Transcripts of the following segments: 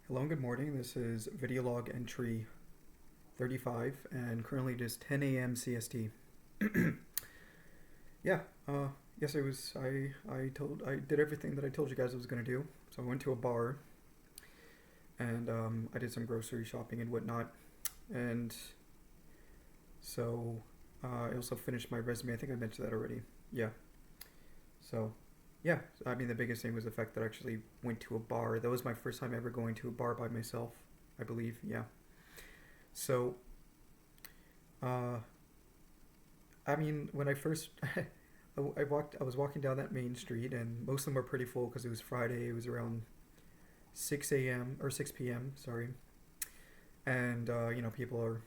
Hello and good morning. This is video log entry 35 and currently it is 10 a.m. CST. yeah, yes, it was. I did everything that I told you guys I was gonna do. So I went to a bar and I did some grocery shopping and whatnot. And so I also finished my resume. I think I mentioned that already. Yeah. So yeah, I mean the biggest thing was the fact that I actually went to a bar. That was my first time ever going to a bar by myself, I believe. Yeah. So uh, I mean, when I first I was walking down that main street, and most of them were pretty full because it was Friday. It was around 6 a.m. or 6 p.m. Sorry, and people are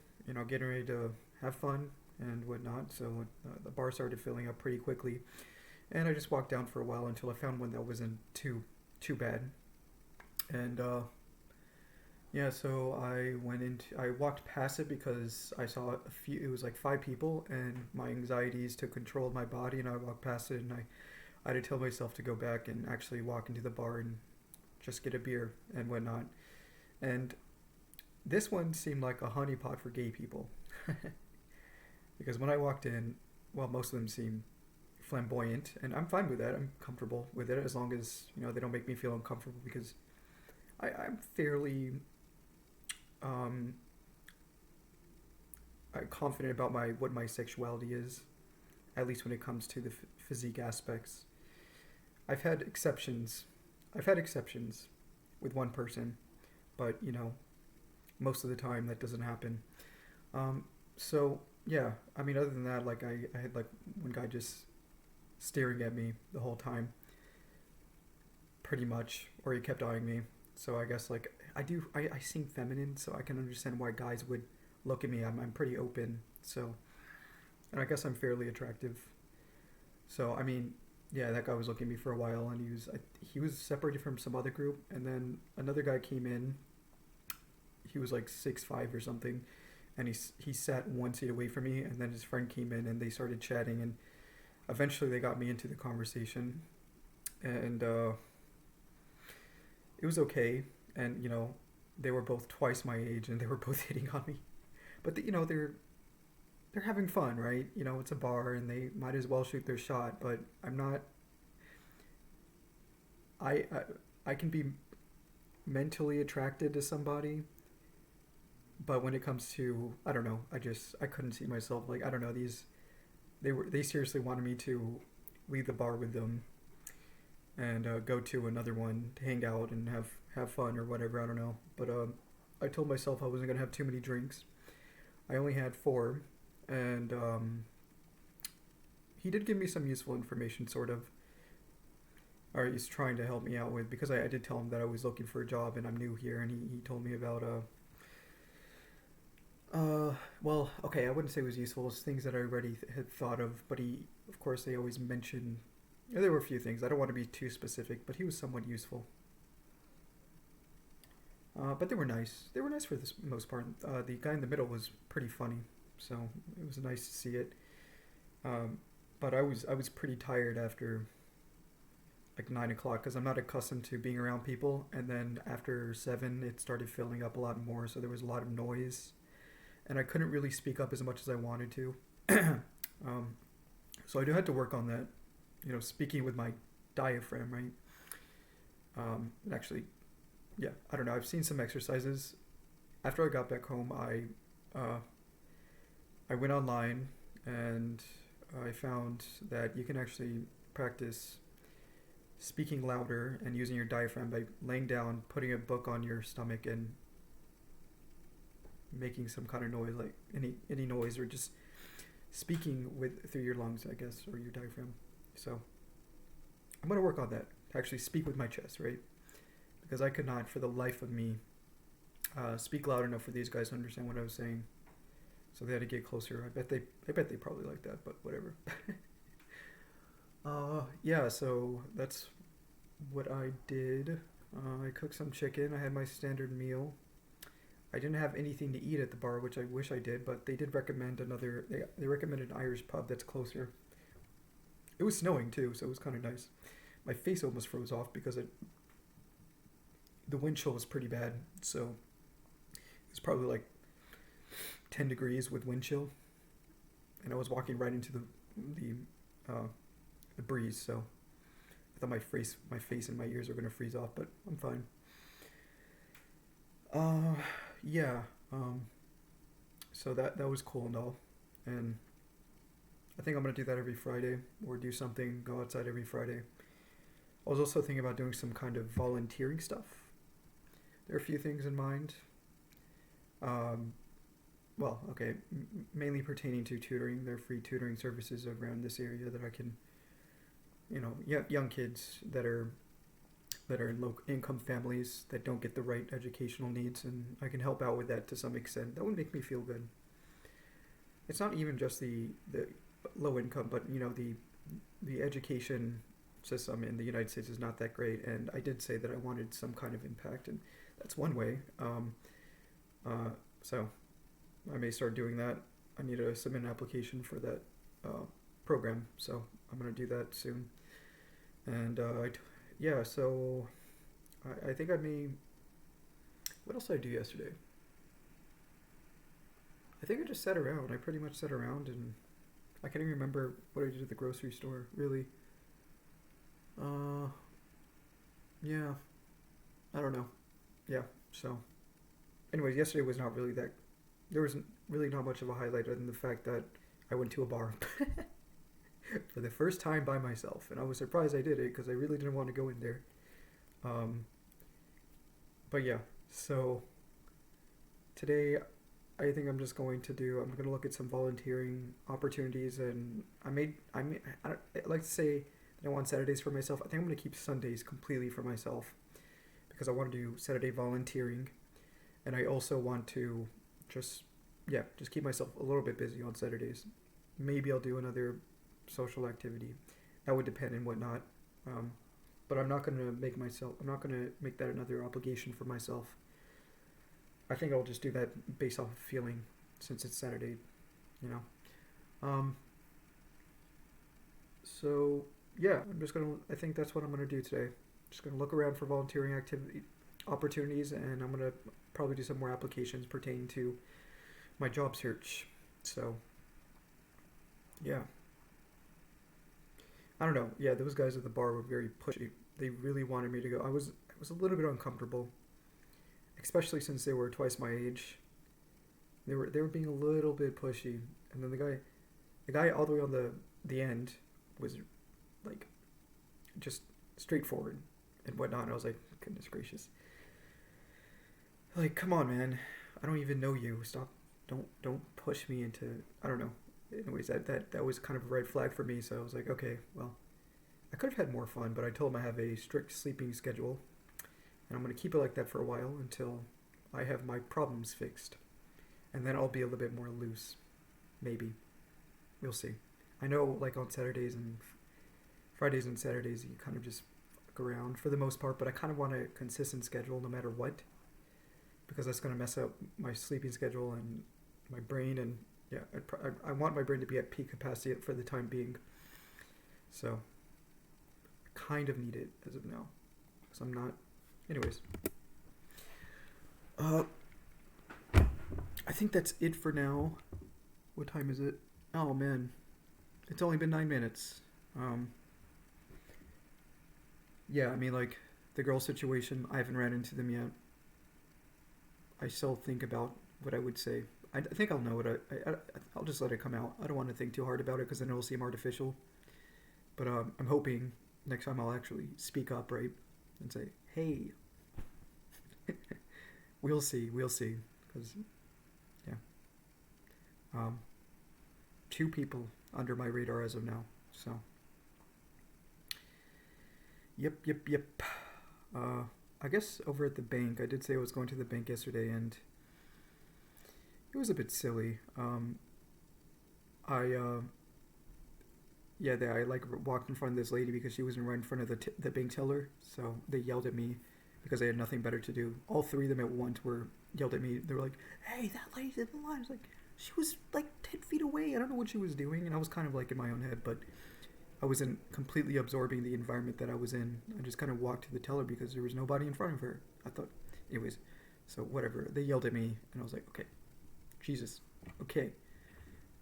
getting ready to have fun and whatnot. So the bar started filling up pretty quickly, and I just walked down for a while until I found one that wasn't too bad, and yeah, so I walked past it because I saw a few, it was like five people, and my anxieties took control of my body, and I walked past it, and I had to tell myself to go back and actually walk into the bar and just get a beer and whatnot. And this one seemed like a honeypot for gay people. Because when I walked in, well, most of them seem flamboyant, and I'm fine with that. I'm comfortable with it as long as, they don't make me feel uncomfortable because I'm fairly um, confident about my what my sexuality is, at least when it comes to the physique aspects. I've had exceptions. I've had exceptions with one person, but most of the time that doesn't happen. Um, so yeah, I mean, other than that, like I had like one guy just staring at me the whole time, pretty much, or he kept eyeing me. So I guess like I seem feminine, so I can understand why guys would look at me. I'm pretty open, so and I guess I'm fairly attractive. So I mean, yeah, that guy was looking at me for a while, and he was separated from some other group, and then another guy came in. He was like 6'5" or something, and he sat one seat away from me, and then his friend came in, and they started chatting, and eventually they got me into the conversation, and it was okay, and they were both twice my age, and they were both hitting on me, but they're having fun, right? It's a bar, and they might as well shoot their shot. But I'm not. I can be mentally attracted to somebody, but when it comes to, I don't know, I couldn't see myself, like, I don't know, they seriously wanted me to leave the bar with them and go to another one to hang out and have fun or whatever. I don't know, but I told myself I wasn't gonna have too many drinks. I only had four, and he did give me some useful information, sort of. Or he's trying to help me out with, because I did tell him that I was looking for a job and I'm new here, and he told me about well, okay, I wouldn't say it was useful. It's things that I already had thought of, but of course, they always mention. There were a few things. I don't want to be too specific, but he was somewhat useful. But they were nice. They were nice for the most part. The guy in the middle was pretty funny, so it was nice to see it. Um, but I was pretty tired after like 9 o'clock because I'm not accustomed to being around people. And then after 7, it started filling up a lot more, so there was a lot of noise, and I couldn't really speak up as much as I wanted to. um, so I do have to work on that. Speaking with my diaphragm, right? And actually, yeah, I don't know. I've seen some exercises. After I got back home, I went online and I found that you can actually practice speaking louder and using your diaphragm by laying down, putting a book on your stomach, and making some kind of noise, like any noise, or just speaking with through your lungs, I guess, or your diaphragm. So I'm gonna work on that to actually speak with my chest, right? Because I could not, for the life of me, speak loud enough for these guys to understand what I was saying. So they had to get closer. I bet they probably like that, but whatever. Yeah. So that's what I did. I cooked some chicken. I had my standard meal. I didn't have anything to eat at the bar, which I wish I did, but they did recommend another. They recommended an Irish pub that's closer. It was snowing too, so it was kind of nice. My face almost froze off because the wind chill was pretty bad. So it's probably like 10 degrees with wind chill, and I was walking right into the uh, the breeze. So I thought my face and my ears were gonna freeze off, but I'm fine. Uh, yeah. So that was cool and all, and I think I'm gonna do that every Friday, or do something, go outside every Friday. I was also thinking about doing some kind of volunteering stuff. There are a few things in mind. Um, well, okay, mainly pertaining to tutoring. There are free tutoring services around this area that I can, young kids that are in low income families that don't get the right educational needs, and I can help out with that to some extent. That would make me feel good. It's not even just the low income, but the education system in the United States is not that great, and I did say that I wanted some kind of impact, and that's one way. So I may start doing that. I need to submit an application for that program, so I'm gonna do that soon. And yeah, so I think I may. What else did I do yesterday? I think I just sat around. I pretty much sat around, and I can't even remember what I did at the grocery store. Really. Uh, yeah. I don't know. Yeah. So, anyways, yesterday was not really that. There was really not much of a highlight other than the fact that I went to a bar for the first time by myself, and I was surprised I did it because I really didn't want to go in there. Um, but yeah, so today I think I'm just going to do. I'm going to look at some volunteering opportunities, and I like to say that I want Saturdays for myself. I think I'm going to keep Sundays completely for myself because I want to do Saturday volunteering, and I also want to just just keep myself a little bit busy on Saturdays. Maybe I'll do another social activity. That would depend and whatnot. Um, but I'm not gonna make myself. I'm not gonna make that another obligation for myself. I think I'll just do that based off of feeling, since it's Saturday. You know. Um, so yeah, I'm just gonna. I think that's what I'm gonna do today. Just gonna look around for volunteering activity opportunities, and I'm gonna probably do some more applications pertaining to my job search. So yeah, I don't know. Yeah, those guys at the bar were very pushy. They really wanted me to go. I was a little bit uncomfortable, especially since they were twice my age. They were being a little bit pushy, and then the guy all the way on the end was like just straightforward and whatnot. And I was like, goodness gracious, like come on, man. I don't even know you. Stop. Don't push me into. I don't know. Anyways, that was kind of a red flag for me. So I was like, okay, well, I could have had more fun, but I told him I have a strict sleeping schedule, and I'm gonna keep it like that for a while until I have my problems fixed, and then I'll be a little bit more loose. Maybe we'll see. I know, like on Saturdays and Fridays and Saturdays, you kind of just fuck around for the most part, but I kind of want a consistent schedule no matter what, because that's gonna mess up my sleeping schedule and my brain, and yeah, I want my brain to be at peak capacity for the time being. So, kind of need it as of now, because I'm not. Anyways, uh, I think that's it for now. What time is it? Oh man, it's only been 9 minutes. Yeah, I mean, like the girl situation, I haven't ran into them yet. I still think about what I would say. I think I'll know what I'll just let it come out. I don't want to think too hard about it because then it'll seem artificial. But I'm hoping next time I'll actually speak up, right, and say, "Hey, we'll see, because yeah, um, two people under my radar as of now. So, yep. I guess over at the bank, I did say I was going to the bank yesterday, and it was a bit silly. I I like walked in front of this lady because she wasn't right in front of the bank teller, so they yelled at me because they had nothing better to do. All three of them at once were yelled at me. They were like, "Hey, that lady's in the line." I was like, she was like 10 feet away. I don't know what she was doing, and I was kind of like in my own head, but I wasn't completely absorbing the environment that I was in. I just kind of walked to the teller because there was nobody in front of her. I thought, anyways. So whatever. They yelled at me, and I was like, okay, Jesus, okay,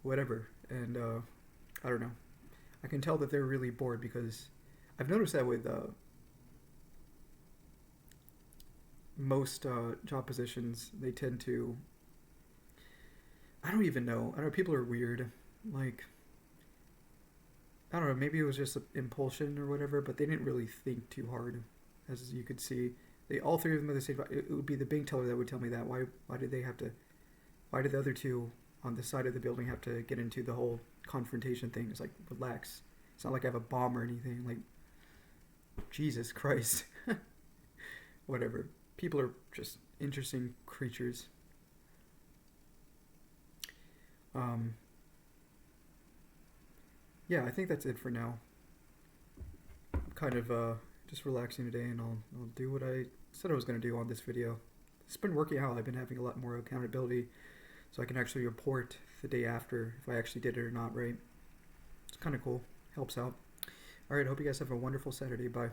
whatever. And I don't know. I can tell that they're really bored because I've noticed that with most job positions, they tend to. I don't even know. I don't know. People are weird. Like, I don't know. Maybe it was just impulsion or whatever, but they didn't really think too hard, as you could see. They all three of them are the same. It would be the bank teller that would tell me that. Why did they have to? Why did the other two on the side of the building have to get into the whole confrontation thing? It's like, relax. It's not like I have a bomb or anything. Like, Jesus Christ. Whatever. People are just interesting creatures. Um, yeah, I think that's it for now. Kind of just relaxing today, and I'll do what I said I was going to do on this video. It's been working out. I've been having a lot more accountability, so I can actually report the day after if I actually did it or not, right? It's kind of cool. Helps out. Alright, hope you guys have a wonderful Saturday. Bye.